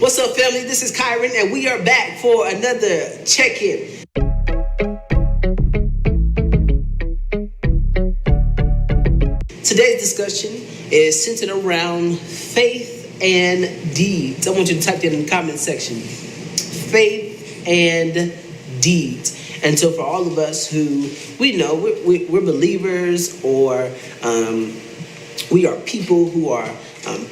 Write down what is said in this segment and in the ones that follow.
What's up, family? This is Kyren, and we are back for another check-in. Today's discussion is centered around faith and deeds. I want you to type that in the comment section. Faith and deeds. And so for all of us who we know we're believers, or we are people who are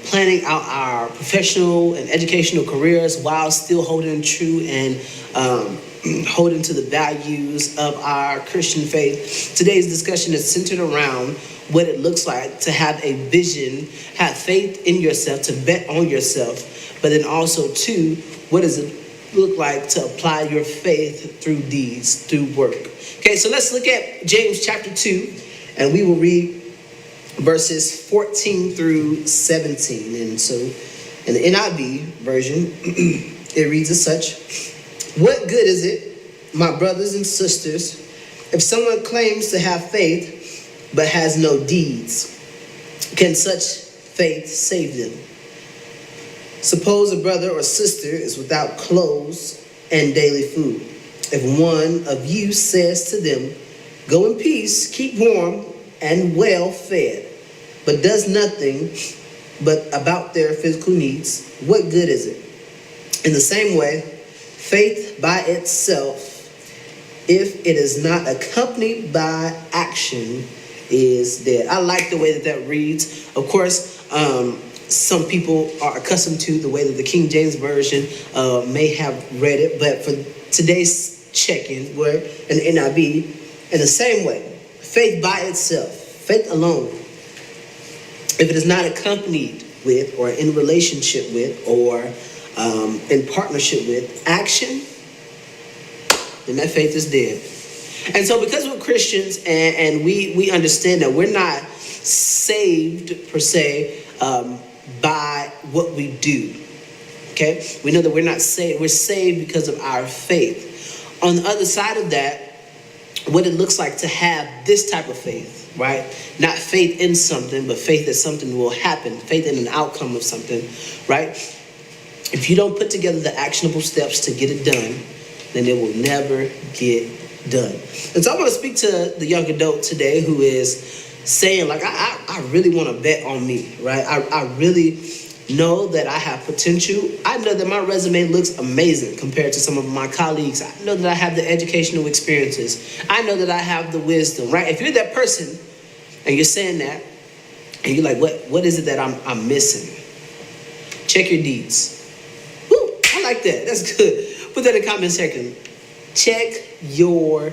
planning out our professional and educational careers while still holding true and holding to the values of our Christian faith. Today's discussion is centered around what it looks like to have a vision, have faith in yourself, to bet on yourself, but then also, too, what does it look like to apply your faith through deeds, through work? Okay, so let's look at James chapter 2, and we will read verses 14 through 17. And so in the NIV version, it reads as such: "What good is it, my brothers and sisters, if someone claims to have faith but has no deeds? Can such faith save them? Suppose a brother or sister is without clothes and daily food. If one of you says to them, 'Go in peace, keep warm and well fed,' but does nothing but about their physical needs, what good is it? In the same way, faith by itself, if it is not accompanied by action, is dead." I like the way that reads. Of course, some people are accustomed to the way that the King James Version may have read it, but for today's check-in, we're in the NIV. In the same way, faith by itself, faith alone, if it is not accompanied with, or in relationship with, or in partnership with action, then that faith is dead. And so because we're Christians and we understand that we're not saved per se by what we do, okay? We know that we're not saved. We're saved because of our faith. On the other side of that, what it looks like to have this type of faith, right? Not faith in something, but faith that something will happen, faith in an outcome of something, right? If you don't put together the actionable steps to get it done, then it will never get done. And so I want to speak to the young adult today who is saying, like, I really want to bet on me, right? I really know that I have potential. I know that my resume looks amazing compared to some of my colleagues. I know that I have the educational experiences. I know that I have the wisdom, right? If you're that person and you're saying that, and you're like, what is it that I'm missing? Check your deeds. Woo, I like that. That's good. Put that in the comment section. Check your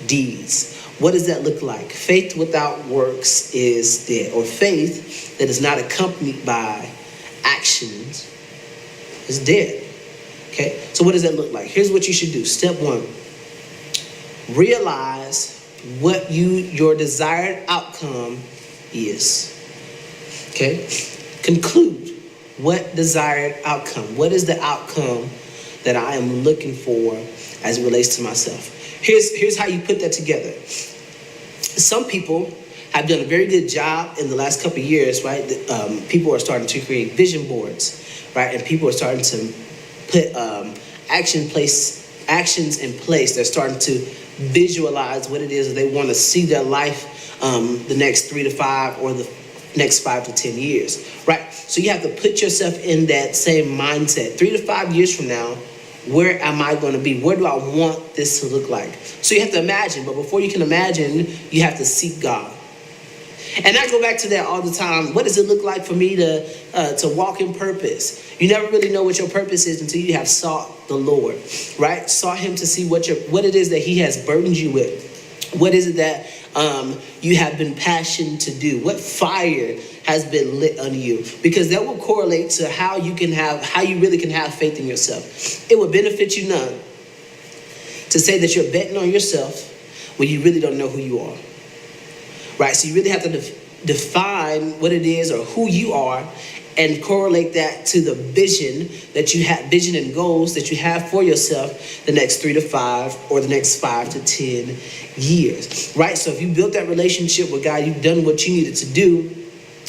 deeds. What does that look like? Faith without works is dead, or faith that is not accompanied by actions is dead. Okay, so what does that look like? Here's what you should do. Step 1, realize what your desired outcome is. Okay, conclude what desired outcome. What is the outcome that I am looking for as it relates to myself? Here's how you put that together. Some people have done a very good job in the last couple of years, right? People are starting to create vision boards, right? And people are starting to put actions in place. They're starting to visualize what it is that they want to see their life the next 3 to 5 or the next 5 to 10 years, right? So you have to put yourself in that same mindset. 3 to 5 years from now, where am I going to be? Where do I want this to look like? So you have to imagine, but before you can imagine, you have to seek God. And I go back to that all the time. What does it look like for me to walk in purpose? You never really know what your purpose is until you have sought the Lord, right? Sought him to see what it is that he has burdened you with. What is it that you have been passionate to do? What fire has been lit on you? Because that will correlate to how you really can have faith in yourself. It will benefit you none to say that you're betting on yourself when you really don't know who you are, right? So you really have to define what it is or who you are, and correlate that to the vision that you have, vision and goals that you have for yourself the next 3 to 5 or the next 5 to 10 years, right? So if you built that relationship with God, you've done what you needed to do,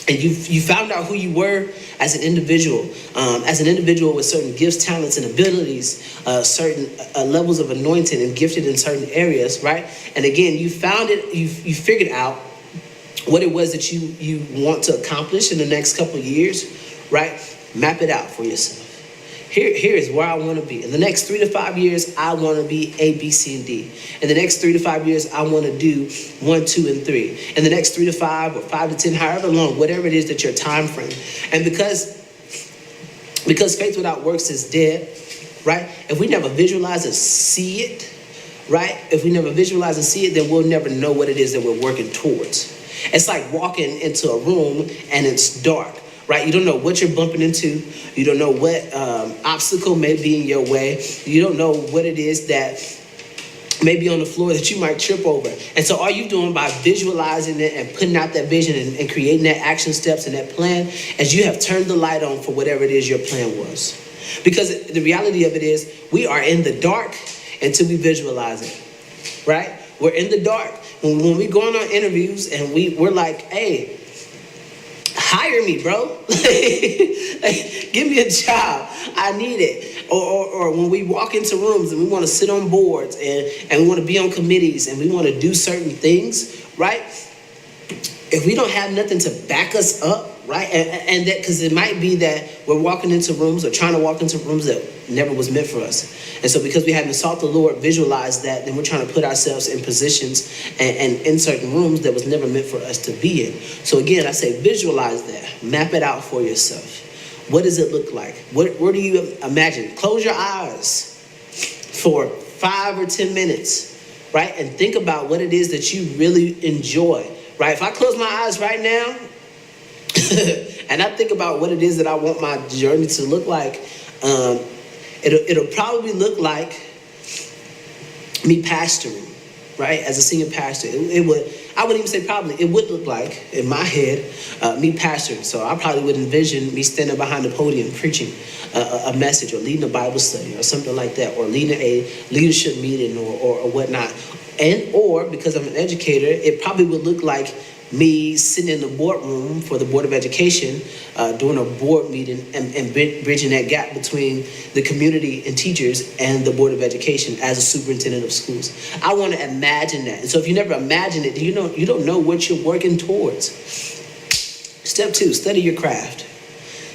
and you found out who you were as an individual with certain gifts, talents, and abilities, certain levels of anointing and gifted in certain areas, right? And again, you found it, you figured out what it was that you want to accomplish in the next couple of years, right? Map it out for yourself. Here is where I want to be. In the next 3 to 5 years, I want to be A, B, C, and D. In the next 3 to 5 years, I want to do 1, 2, and 3. In the next 3 to 5 or 5 to 10, however long, whatever it is that your time frame. And because faith without works is dead, right? If we never visualize and see it, right? If we never visualize and see it, then we'll never know what it is that we're working towards. It's like walking into a room and it's dark. Right? You don't know what you're bumping into. You don't know what obstacle may be in your way. You don't know what it is that may be on the floor that you might trip over. And so all you're doing by visualizing it and putting out that vision and creating that action steps and that plan is you have turned the light on for whatever it is your plan was. Because the reality of it is we are in the dark until we visualize it. Right? We're in the dark. When we go on our interviews and we're like, hey, hire me, bro. Like, give me a job. I need it. Or when we walk into rooms and we want to sit on boards and we want to be on committees and we want to do certain things, right? If we don't have nothing to back us up, right? And that, because it might be that we're walking into rooms or trying to walk into rooms that never was meant for us. And so because we haven't sought the Lord, visualized that, then we're trying to put ourselves in positions and in certain rooms that was never meant for us to be in. So again, I say visualize that. Map it out for yourself. What does it look like? Where do you imagine? Close your eyes for 5 or 10 minutes, right? And think about what it is that you really enjoy, right? If I close my eyes right now, and I think about what it is that I want my journey to look like, it'll probably look like me pastoring, right? As a senior pastor, I wouldn't even say probably, it would look like, in my head, me pastoring. So I probably would envision me standing behind the podium preaching a message or leading a Bible study or something like that, or leading a leadership meeting or whatnot. Or because I'm an educator, it probably would look like me sitting in the boardroom for the Board of Education, doing a board meeting and bridging that gap between the community and teachers and the Board of Education as a superintendent of schools. I want to imagine that. And so if you never imagine it, you don't know what you're working towards. Step 2, study your craft.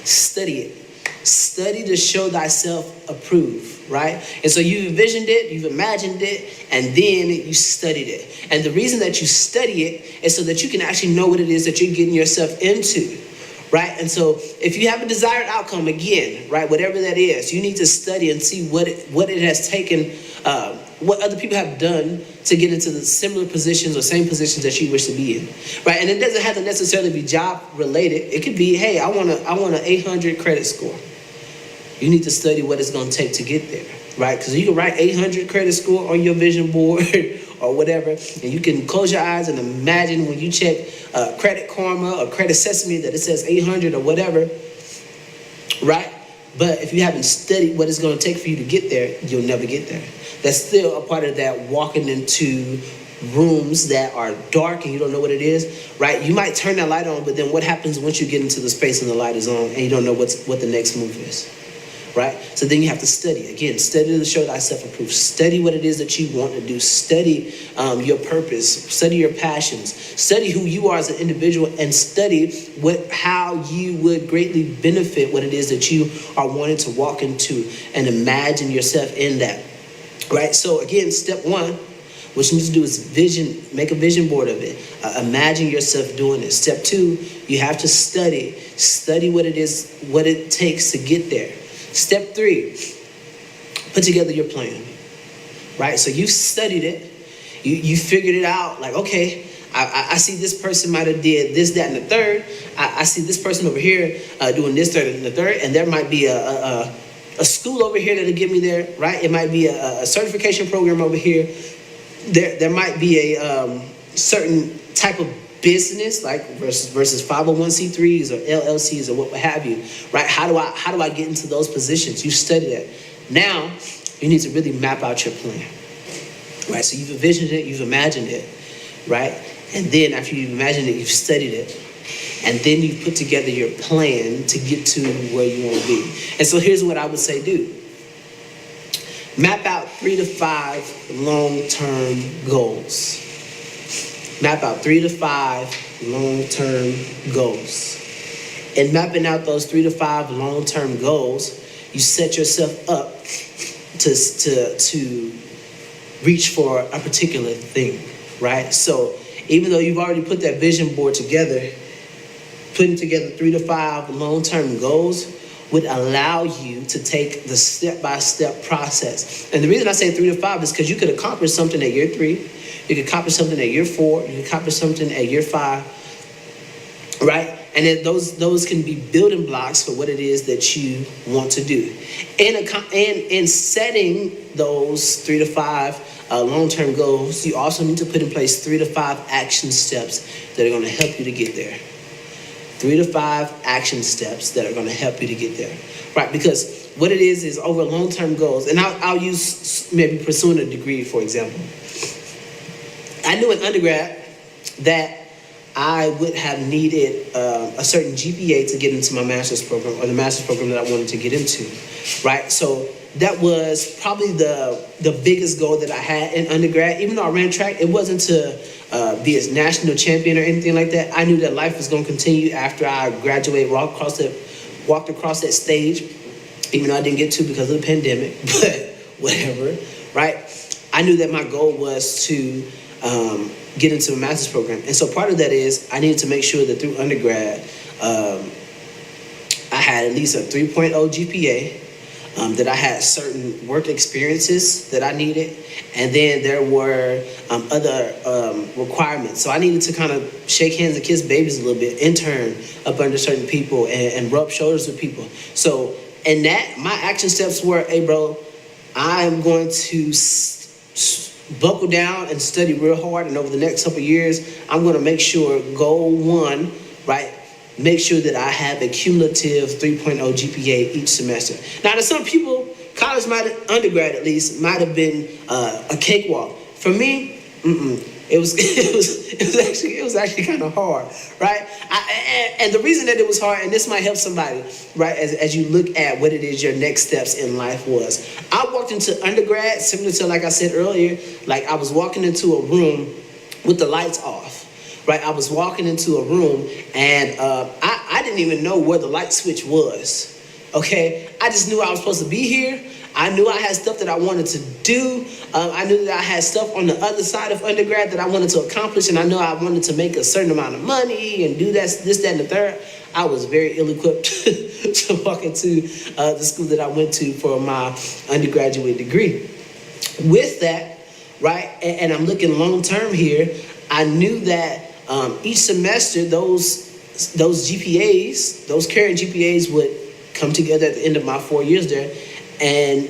Study it. Study to show thyself approved, right? And so you envisioned it, you've imagined it, and then you studied it. And the reason that you study it is so that you can actually know what it is that you're getting yourself into, right? And so if you have a desired outcome, again, right, whatever that is, you need to study and see what it has taken, what other people have done to get into the similar positions or same positions that you wish to be in, right? And it doesn't have to necessarily be job related. It could be, hey, I want an 800 credit score. You need to study what it's going to take to get there, right? Because you can write 800 credit score on your vision board or whatever, and you can close your eyes and imagine when you check Credit Karma or Credit Sesame that it says 800 or whatever, right? But if you haven't studied what it's going to take for you to get there, you'll never get there. That's still a part of that walking into rooms that are dark and you don't know what it is, right? You might turn that light on, but then what happens once you get into the space and the light is on and you don't know what the next move is? Right? So then you have to study. Again, study to show thyself approved. Study what it is that you want to do. Study your purpose. Study your passions. Study who you are as an individual and study how you would greatly benefit what it is that you are wanting to walk into and imagine yourself in that. Right? So again, step 1, what you need to do is make a vision board of it. Imagine yourself doing it. Step 2, you have to study. Study what it takes to get there. Step 3, put together your plan, right? So you studied it, you figured it out, like, okay, I see this person might have did this, that, and the third. I see this person over here doing this, third, and the third, and there might be a school over here that'll get me there, right? It might be a certification program over here. There might be a certain type of business, like versus 501c3s or LLCs or what have you, right? How do I get into those positions? You study that. Now you need to really map out your plan, right? So you've envisioned it, you've imagined it, right? And then after you've imagined it, you've studied it. And then you put together your plan to get to where you want to be. And so here's what I would say do. Map out 3 to 5 long-term goals. Map out 3 to 5 long-term goals. And mapping out those 3 to 5 long-term goals, you set yourself up to reach for a particular thing, right? So even though you've already put that vision board together, putting together 3 to 5 long-term goals would allow you to take the step-by-step process. And the reason I say 3 to 5 is because you could accomplish something at year 3, you could accomplish something at year 4, you could accomplish something at year 5, right? And then those can be building blocks for what it is that you want to do. And in setting those 3 to 5 long-term goals, you also need to put in place 3 to 5 action steps that are going to help you to get there. 3 to 5 action steps that are going to help you to get there, right? Because what it is over long-term goals, and I'll use maybe pursuing a degree, for example. I knew in undergrad that I would have needed a certain GPA to get into my master's program, or the master's program that I wanted to get into, right? So that was probably the biggest goal that I had in undergrad. Even though I ran track, it wasn't to be a national champion or anything like that. I knew that life was going to continue after I graduated, walked across that stage, even though I didn't get to because of the pandemic, but whatever, right? I knew that my goal was to get into a master's program. And so part of that is I needed to make sure that through undergrad, I had at least a 3.0 GPA, that I had certain work experiences that I needed, and then there were other requirements. So I needed to kind of shake hands and kiss babies a little bit, intern up under certain people, and rub shoulders with people. So in that, my action steps were, hey bro, I'm going to buckle down and study real hard, and over the next couple of years, I'm going to make sure goal 1, right, make sure that I have a cumulative 3.0 GPA each semester. Now, to some people, college undergrad at least, might have been a cakewalk. For me, it was actually kind of hard, right? And the reason that it was hard, and this might help somebody, right, as you look at what it is your next steps in life was. I walked into undergrad, similar to like I said earlier, like I was walking into a room with the lights off. Right, I was walking into a room and I didn't even know where the light switch was, okay? I just knew I was supposed to be here. I knew I had stuff that I wanted to do. I knew that I had stuff on the other side of undergrad that I wanted to accomplish, and I knew I wanted to make a certain amount of money and do this, that, and the third. I was very ill-equipped to walk into the school that I went to for my undergraduate degree. With that, right, and I'm looking long-term here, I knew that each semester, those GPAs, those current GPAs would come together at the end of my 4 years there and,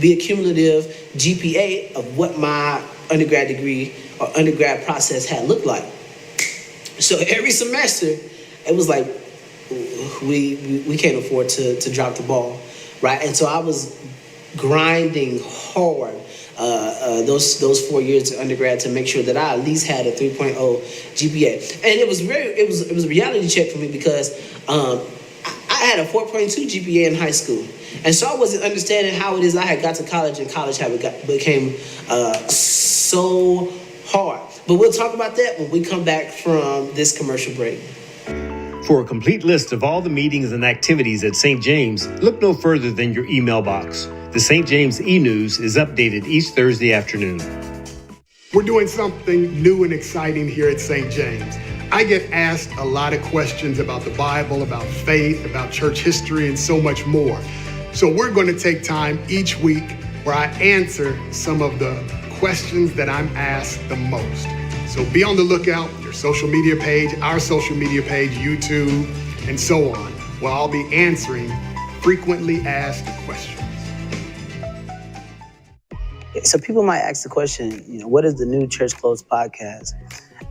be a cumulative GPA of what my undergrad degree or undergrad process had looked like. So every semester, it was like, we can't afford to drop the ball, right? And so I was grinding hard those 4 years of undergrad to make sure that I at least had a 3.0 GPA. And it was a reality check for me because I had a 4.2 GPA in high school. And so I wasn't understanding how it is I had got to college, and college became so hard. But we'll talk about that when we come back from this commercial break. For a complete list of all the meetings and activities at St. James, look no further than your email box. The St. James e-News is updated each Thursday afternoon. We're doing something new and exciting here at St. James. I get asked a lot of questions about the Bible, about faith, about church history, and so much more. So we're going to take time each week where I answer some of the questions that I'm asked the most. So be on the lookout, your social media page, our social media page, YouTube, and so on, where I'll be answering frequently asked questions. So people might ask the question, what is the New Church Clothes podcast?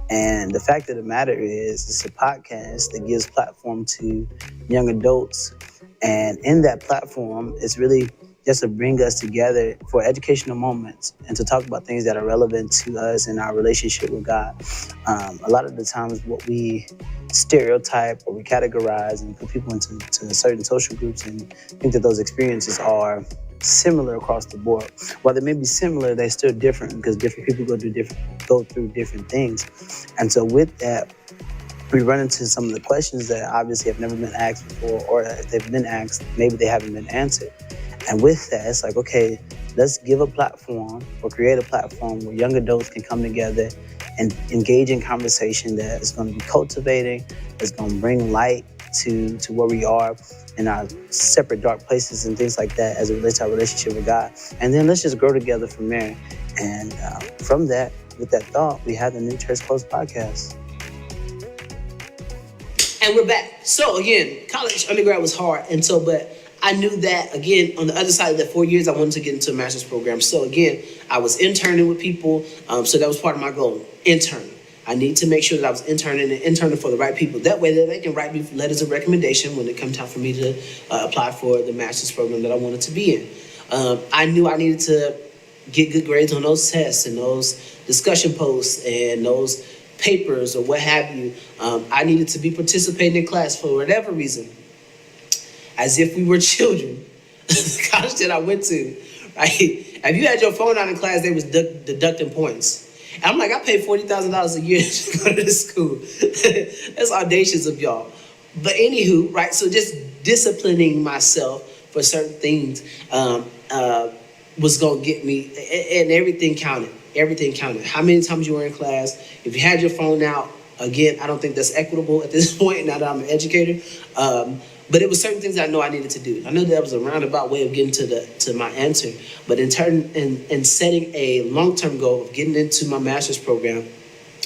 And the fact of the matter is, it's a podcast that gives platform to young adults. And in that platform, it's really just to bring us together for educational moments and to talk about things that are relevant to us and our relationship with God. A lot of the times what we stereotype or we categorize and put people into certain social groups and think that those experiences are similar across the board. While they may be similar, they're still different because different people go through different things. And so with that, we run into some of the questions that obviously have never been asked before, or if they've been asked, maybe they haven't been answered. And with that, it's like, okay, let's give a platform or create a platform where young adults can come together and engage in conversation that is going to be cultivating, that's going to bring light to where we are in our separate dark places and things like that as it relates to our relationship with God. And then let's just grow together from there. And from that, with that thought, we have the New Church Close podcast. And we're back. So again, college, undergrad was hard. But I knew that, again, on the other side of the 4 years, I wanted to get into a master's program. So again, I was interning with people. So that was part of my goal, intern. I need to make sure that I was interning for the right people. That way that they can write me letters of recommendation when it comes time for me to apply for the master's program that I wanted to be in. I knew I needed to get good grades on those tests and those discussion posts and those papers or what have you. I needed to be participating in class for whatever reason, as if we were children. The college that I went to, right? If you had your phone out in class, they was deducting points. And I'm like, I paid $40,000 a year to go to this school. That's audacious of y'all. But anywho, right? So just disciplining myself for certain things was gonna get me, and everything counted. Everything counted. How many times you were in class? If you had your phone out, again, I don't think that's equitable at this point, now that I'm an educator. But it was certain things I know I needed to do. I know that was a roundabout way of getting to my answer. But in setting a long-term goal of getting into my master's program,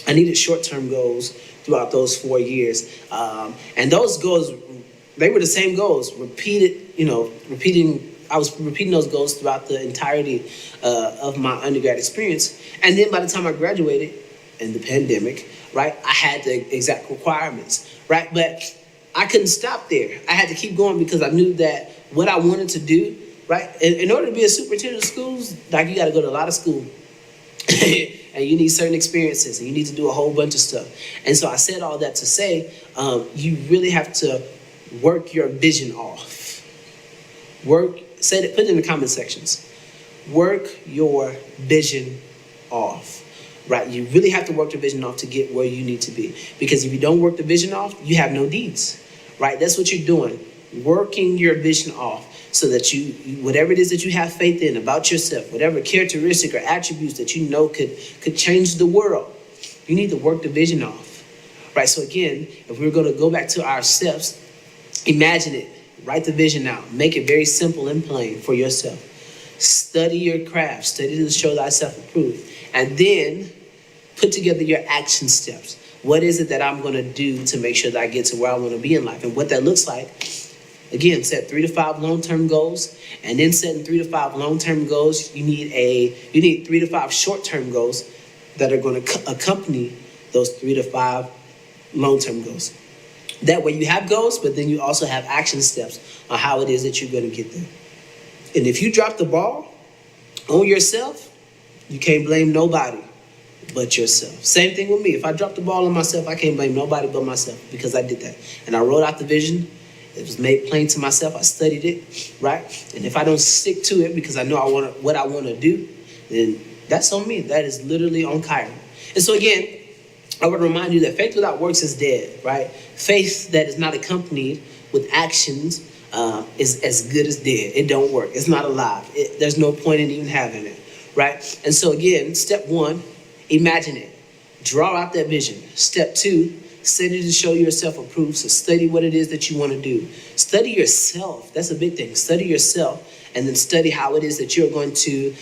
I needed short-term goals throughout those 4 years. And those goals, they were the same goals, I was repeating those goals throughout the entirety of my undergrad experience. And then by the time I graduated in the pandemic, right, I had the exact requirements, right? But I couldn't stop there. I had to keep going because I knew that what I wanted to do, right, in order to be a superintendent of schools, like, you got to go to a lot of school. And you need certain experiences, and you need to do a whole bunch of stuff. And so I said all that to say, you really have to work your vision off. Put it in the comment sections. Work your vision off, right? You really have to work the vision off to get where you need to be. Because if you don't work the vision off, you have no deeds, right? That's what you're doing. Working your vision off so that you whatever it is that you have faith in about yourself, whatever characteristic or attributes that you know could change the world, you need to work the vision off, right? So again, if we're going to go back to our steps, imagine it. Write the vision out. Make it very simple and plain for yourself. Study your craft. Study to show thyself approved. And then put together your action steps. What is it that I'm going to do to make sure that I get to where I want to be in life? And what that looks like, again, set 3 to 5 long-term goals. And then setting 3 to 5 long-term goals, you need 3 to 5 short-term goals that are going to accompany those 3 to 5 long-term goals. That way you have goals, but then you also have action steps on how it is that you're going to get there. And if you drop the ball on yourself, you can't blame nobody but yourself. Same thing with me. If I drop the ball on myself, I can't blame nobody but myself because I did that. And I wrote out the vision. It was made plain to myself. I studied it, right? And if I don't stick to it because I know what I want to do, then that's on me. That is literally on Kyren. And so again, I would remind you that faith without works is dead, right? Faith that is not accompanied with actions is as good as dead. It don't work. It's not alive. There's no point in even having it, right? And so again, step 1, imagine it. Draw out that vision. Step 2, study to show yourself approved. So study what it is that you want to do. Study yourself. That's a big thing. Study yourself, and then study how it is that you're going to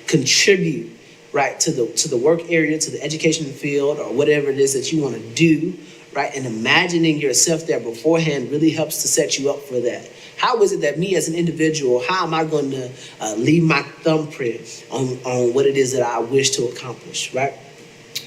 contribute, right, to the work area, to the education field, or whatever it is that you want to do, right? And imagining yourself there beforehand really helps to set you up for that. How is it that me as an individual, how am I going to leave my thumbprint on what it is that I wish to accomplish, right?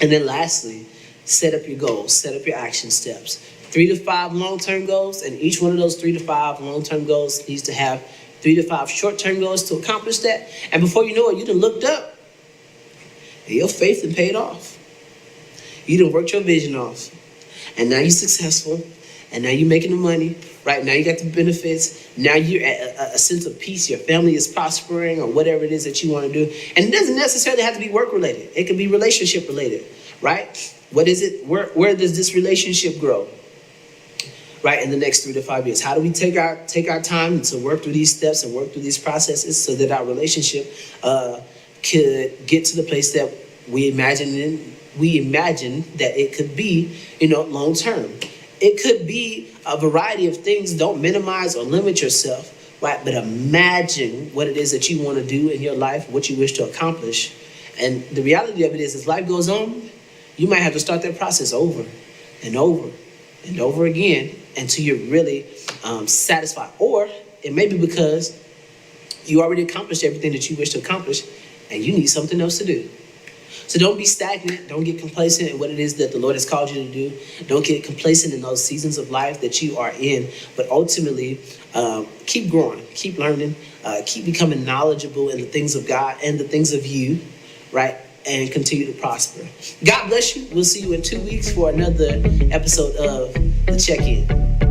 And then lastly, set up your goals, set up your action steps. 3 to 5 long-term goals, and each one of those 3 to 5 long-term goals needs to have 3 to 5 short-term goals to accomplish that. And before you know it, you done looked up and your faith done paid off. You done worked your vision off. And now you're successful. And now you're making the money, right? Now you got the benefits. Now you're at a sense of peace. Your family is prospering or whatever it is that you want to do. And it doesn't necessarily have to be work-related. It can be relationship-related, right? What is it? Where does this relationship grow, right, in the next 3 to 5 years? How do we take our time to work through these steps and work through these processes so that our relationship could get to the place that we imagine that it could be, long term. It could be a variety of things. Don't minimize or limit yourself, right? But imagine what it is that you want to do in your life, what you wish to accomplish. And the reality of it is, as life goes on, you might have to start that process over and over and over again until you're really satisfied. Or it may be because you already accomplished everything that you wish to accomplish and you need something else to do. So don't be stagnant. Don't get complacent in what it is that the Lord has called you to do. Don't get complacent in those seasons of life that you are in. But ultimately, keep growing, keep learning, keep becoming knowledgeable in the things of God and the things of you, right? And continue to prosper. God bless you. We'll see you in 2 weeks for another episode of The Check-In.